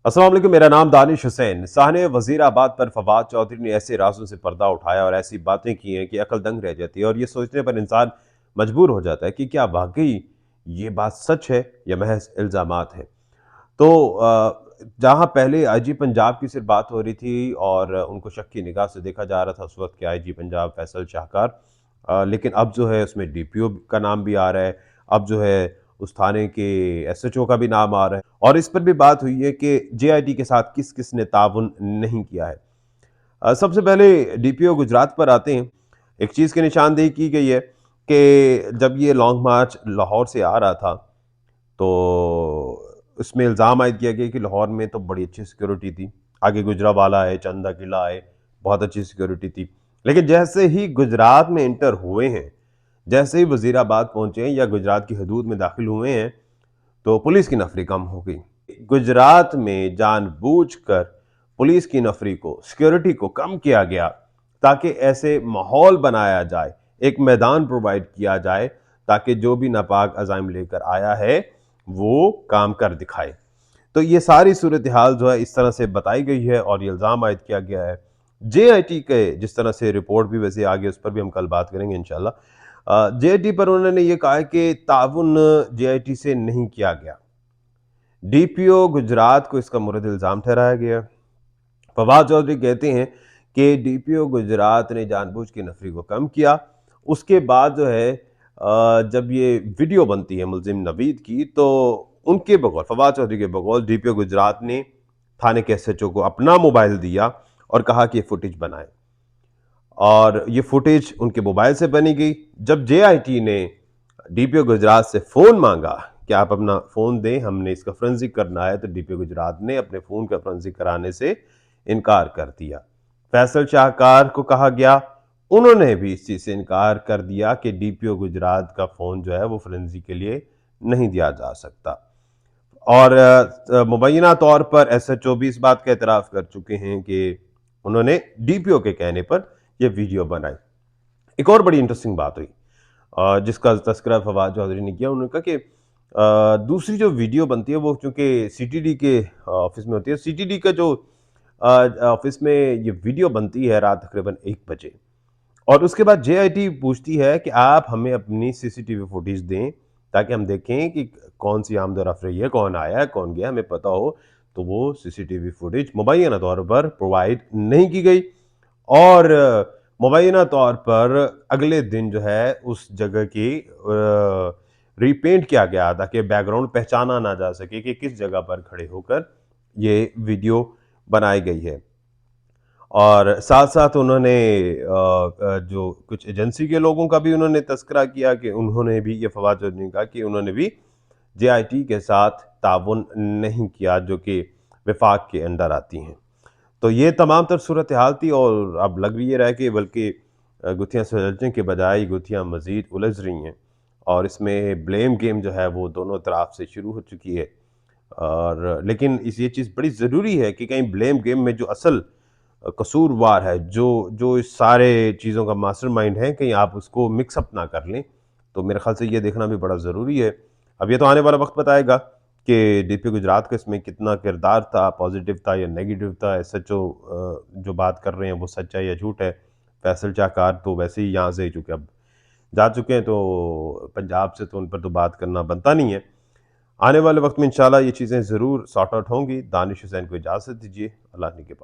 अस्सलाम वालेकुम, मेरा नाम दानिश हुसैन। साहने वजीराबाद पर फवाद चौधरी ने ऐसे राजों से पर्दा उठाया और ऐसी बातें की हैं कि अकल दंग रह जाती है और ये सोचने पर इंसान मजबूर हो जाता है कि क्या वाकई ये बात सच है या महज इल्ज़ामात हैं। तो जहाँ पहले आईजी पंजाब की सिर्फ बात हो रही थी और उनको शक की निगाह से देखा जा रहा था उस वक्त के आईजी पंजाब फैसल शाहकार, लेकिन अब जो है उसमें डीपीओ का नाम भी आ रहा है। अब जो है उस थाने के एसएचओ का भी नाम आ रहा है और इस पर भी बात हुई है कि जेआईटी के साथ किस किस ने ताउन नहीं किया है। सबसे पहले डीपीओ गुजरात पर आते हैं। एक चीज़ की निशानदेही की गई है कि जब ये लॉन्ग मार्च लाहौर से आ रहा था तो उसमें इल्ज़ाम आयद किया गया कि लाहौर में तो बड़ी अच्छी सिक्योरिटी थी। आगे गुजरावाला है, चंदा किला है, बहुत अच्छी सिक्योरिटी थी। लेकिन जैसे ही गुजरात में इंटर हुए हैं, जैसे ही वज़ीराबाद पहुँचे हैं या गुजरात की हदूद में दाखिल हुए हैं, तो पुलिस की नफरी कम हो गई। गुजरात में जानबूझकर पुलिस की नफरी को, सिक्योरिटी को कम किया गया ताकि ऐसे माहौल बनाया जाए, एक मैदान प्रोवाइड किया जाए ताकि जो भी नापाक अज़ाइम लेकर आया है वो काम कर दिखाए। तो ये सारी सूरत हाल जो है इस तरह से बताई गई है और ये इल्ज़ाम आयद किया गया है। जेआईटी के जिस तरह से रिपोर्ट भी वैसे आगे उस पर भी हम कल बात करेंगे इंशाल्लाह। जेआईटी पर उन्होंने ये कहा है कि ताउन जेआईटी से नहीं किया गया। डीपीओ गुजरात को इसका मुर्द इल्ज़ाम ठहराया गया। फवाद चौधरी कहते हैं कि डीपीओ गुजरात ने जानबूझ के नफरी को कम किया। उसके बाद जो है जब ये वीडियो बनती है मुलजिम नवीद की, तो उनके बकौल, फवाद चौधरी के बकौल, डीपीओ गुजरात ने थाने के एसएचओ को अपना मोबाइल दिया और कहा कि ये फुटेज बनाए और ये फुटेज उनके मोबाइल से बनी गई। जब जेआईटी ने डीपीओ गुजरात से फ़ोन मांगा कि आप अपना फ़ोन दें, हमने इसका फोरेंसिक करना है, तो डीपीओ गुजरात ने अपने फ़ोन का फोरेंसिक कराने से इनकार कर दिया। फैसल शाहकार को कहा गया, उन्होंने भी इस चीज़ से इनकार कर दिया कि डीपीओ गुजरात का फ़ोन जो है वो फोरेंसिक के लिए नहीं दिया जा सकता। और मुबैना तौर पर एसएचओ भी इस बात का एतराफ़ कर चुके हैं कि उन्होंने डीपीओ के कहने पर यह वीडियो बनाई। एक और बड़ी इंटरेस्टिंग बात हुई जिसका तस्करा फवाद चौधरी ने किया। उन्होंने कहा कि दूसरी जो वीडियो बनती है वो चूंकि सीटीडी के ऑफिस में होती है। सीटीडी का जो ऑफिस में ये वीडियो बनती है रात तकरीबन 1 बजे और उसके बाद जेआईटी पूछती है कि आप हमें अपनी सीसीटीवी फुटेज दें ताकि हम देखें कि कौन सी आमद और रफ्त है, कौन आया है, कौन गया, हमें पता हो। तो वो सीसीटीवी फुटेज मुबैना तौर पर प्रोवाइड नहीं की गई और मुबैना तौर पर अगले दिन जो है उस जगह की रीपेंट किया गया ताकि बैकग्राउंड पहचाना ना जा सके कि किस जगह पर खड़े होकर ये वीडियो बनाई गई है। और साथ साथ उन्होंने जो कुछ एजेंसी के लोगों का भी उन्होंने तस्करा किया कि उन्होंने भी, ये फवाद चौधरी ने कहा कि उन्होंने भी जेआईटी के साथ ताउन नहीं किया जो कि विफाक के अंडर आती हैं। तो ये तमाम तर सूरत हाल थी और अब लग भी ये रहा है कि बल्कि गुत्थियाँ सुलझने के बजाय गुत्थियाँ मज़ीद उलझ रही हैं और इसमें ब्लेम गेम जो है वो दोनों तरफ से शुरू हो चुकी है। और लेकिन ये चीज़ बड़ी ज़रूरी है कि कहीं ब्लेम गेम में जो असल कसूरवार है, जो जो इस सारे चीज़ों का मास्टरमाइंड है, कहीं आप उसको मिक्स अप ना कर लें। तो मेरे ख्याल से ये देखना भी बड़ा ज़रूरी है। अब ये तो आने वाला वक्त बताएगा कि डीपी गुजरात का इसमें कितना किरदार था, पॉजिटिव था या नेगेटिव था। एसएचओ जो बात कर रहे हैं वो सच है या झूठ है। फैसल शाहकार तो वैसे ही यहाँ से चूँकि अब जा चुके हैं तो पंजाब से, तो उन पर तो बात करना बनता नहीं है। आने वाले वक्त में इंशाल्लाह ये चीज़ें ज़रूर सॉर्ट आउट होंगी। दानिश हुसैन को इजाज़त दीजिए। अल्लाह ने के